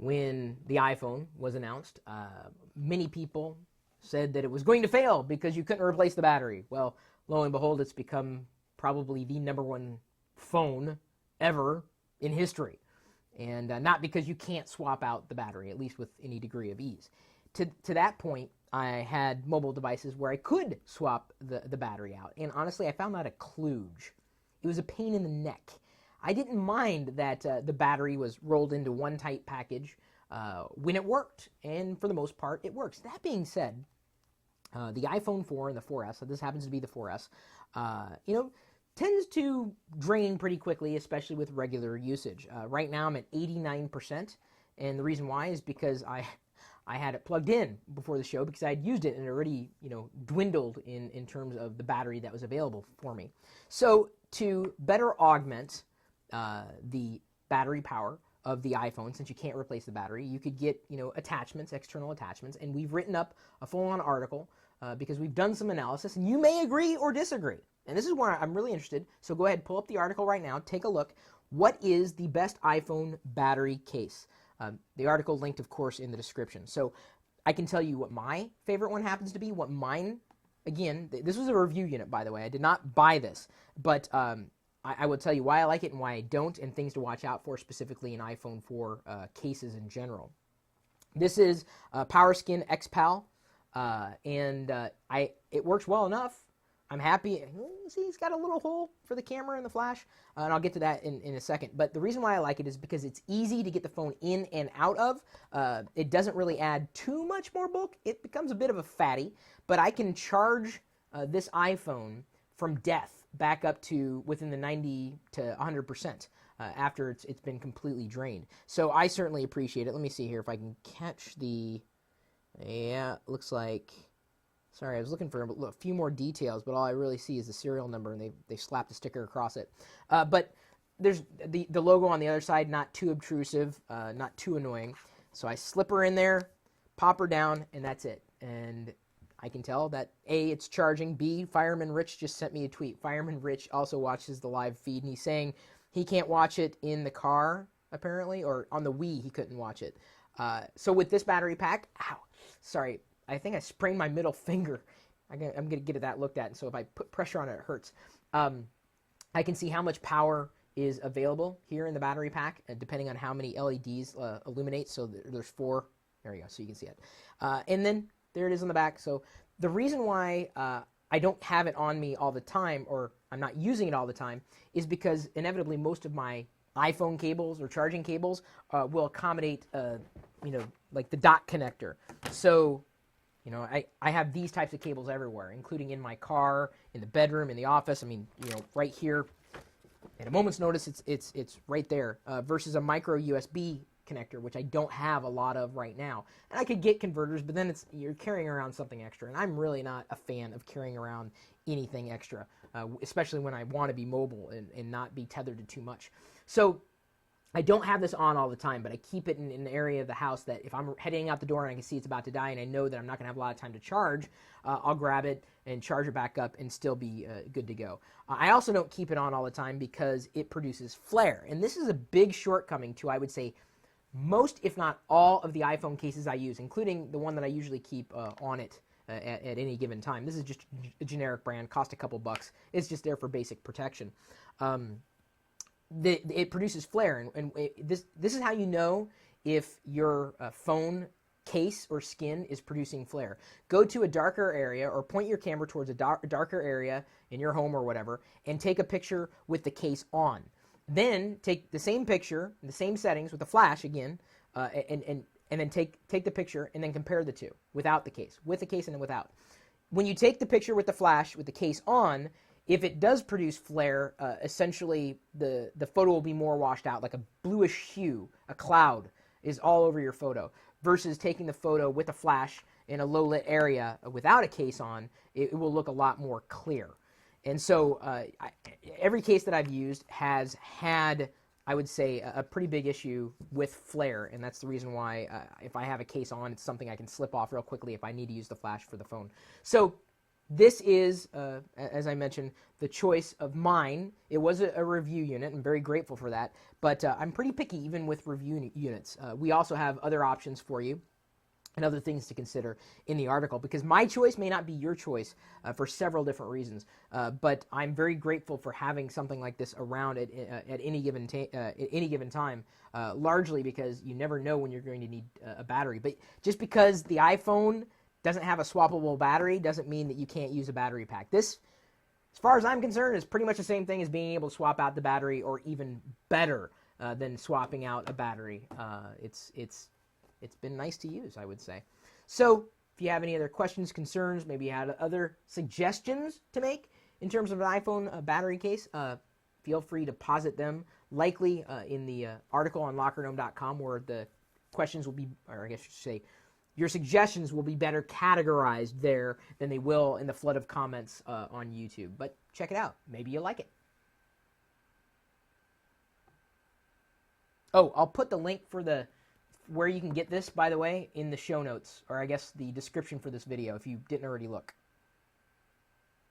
when the iPhone was announced, many people said that it was going to fail because you couldn't replace the battery. Well, lo and behold, it's become probably the #1 phone ever in history. And not because you can't swap out the battery, at least with any degree of ease. To that point, I had mobile devices where I could swap the battery out. And honestly, I found that a kludge. It was a pain in the neck. I didn't mind that the battery was rolled into one tight package when it worked. And for the most part, it works. That being said, the iPhone 4 and the 4S, so this happens to be the 4S, tends to drain pretty quickly, especially with regular usage. Right now I'm at 89%, and the reason why is because I had it plugged in before the show because I had used it and it already, dwindled in terms of the battery that was available for me. So to better augment the battery power of the iPhone, since you can't replace the battery, you could get, attachments, external attachments, and we've written up a full-on article because we've done some analysis, and you may agree or disagree. And this is where I'm really interested, so go ahead, pull up the article right now, take a look. What is the best iPhone battery case? The article linked, of course, in the description. So I can tell you what my favorite one happens to be, what mine, again, this was a review unit, by the way. I did not buy this, but I will tell you why I like it and why I don't, and things to watch out for specifically in iPhone 4 cases in general. This is PowerSkin XPAL, and it works well enough. I'm happy. See, it's got a little hole for the camera and the flash, and I'll get to that in a second. But the reason why I like it is because it's easy to get the phone in and out of. It doesn't really add too much more bulk. It becomes a bit of a fatty, but I can charge this iPhone from death back up to within the 90 to 100% after it's been completely drained. So I certainly appreciate it. Let me see here if I can catch the... Yeah, looks like... Sorry, I was looking for a few more details, but all I really see is the serial number, and they slapped a sticker across it. But there's the logo on the other side, not too obtrusive, not too annoying. So I slip her in there, pop her down, and that's it. And I can tell that A, it's charging, B, Fireman Rich just sent me a tweet. Fireman Rich also watches the live feed, and he's saying he can't watch it in the car, apparently, or on the Wii he couldn't watch it. So with this battery pack, ow, sorry, I think I sprained my middle finger. I'm going to get that looked at, and so if I put pressure on it, it hurts. I can see how much power is available here in the battery pack, depending on how many LEDs illuminate. So there's 4. There you go, so you can see it. And then there it is on the back. So the reason why I don't have it on me all the time, or I'm not using it all the time, is because inevitably most of my iPhone cables or charging cables will accommodate, like the dot connector. So... I have these types of cables everywhere, including in my car, in the bedroom, in the office. I mean, right here, at a moment's notice, it's right there, versus a micro USB connector, which I don't have a lot of right now. And I could get converters, but then you're carrying around something extra, and I'm really not a fan of carrying around anything extra, especially when I want to be mobile and not be tethered to too much. So I don't have this on all the time, but I keep it in an area of the house that if I'm heading out the door and I can see it's about to die and I know that I'm not going to have a lot of time to charge, I'll grab it and charge it back up and still be good to go. I also don't keep it on all the time because it produces flare. And this is a big shortcoming to, I would say, most, if not all, of the iPhone cases I use, including the one that I usually keep on it at any given time. This is just a generic brand, cost a couple bucks. It's just there for basic protection. It produces flare, and this is how you know if your phone case or skin is producing flare. Go to a darker area or point your camera towards a darker area in your home or whatever and take a picture with the case on. Then take the same picture, the same settings with the flash again, and then take the picture and then compare the two without the case, with the case and without. When you take the picture with the flash with the case on, if it does produce flare, essentially the photo will be more washed out, like a bluish hue, a cloud is all over your photo, versus taking the photo with a flash in a low-lit area without a case on, it will look a lot more clear. And so every case that I've used has had, I would say, a pretty big issue with flare, and that's the reason why if I have a case on, it's something I can slip off real quickly if I need to use the flash for the phone. So this is, as I mentioned, the choice of mine. It was a review unit. I'm very grateful for that. But I'm pretty picky even with review units. We also have other options for you and other things to consider in the article, because my choice may not be your choice for several different reasons. But I'm very grateful for having something like this around at any given time, largely because you never know when you're going to need a battery. But just because the iPhone doesn't have a swappable battery doesn't mean that you can't use a battery pack. This, as far as I'm concerned, is pretty much the same thing as being able to swap out the battery, or even better than swapping out a battery. It's been nice to use, I would say. So if you have any other questions, concerns, maybe you had other suggestions to make in terms of an iPhone battery case, feel free to posit them, likely in the article on lockergnome.com, where the questions will be, or I guess I should say, your suggestions will be better categorized there than they will in the flood of comments on YouTube. But check it out. Maybe you like it. Oh, I'll put the link for where you can get this, by the way, in the show notes, or I guess the description for this video if you didn't already look.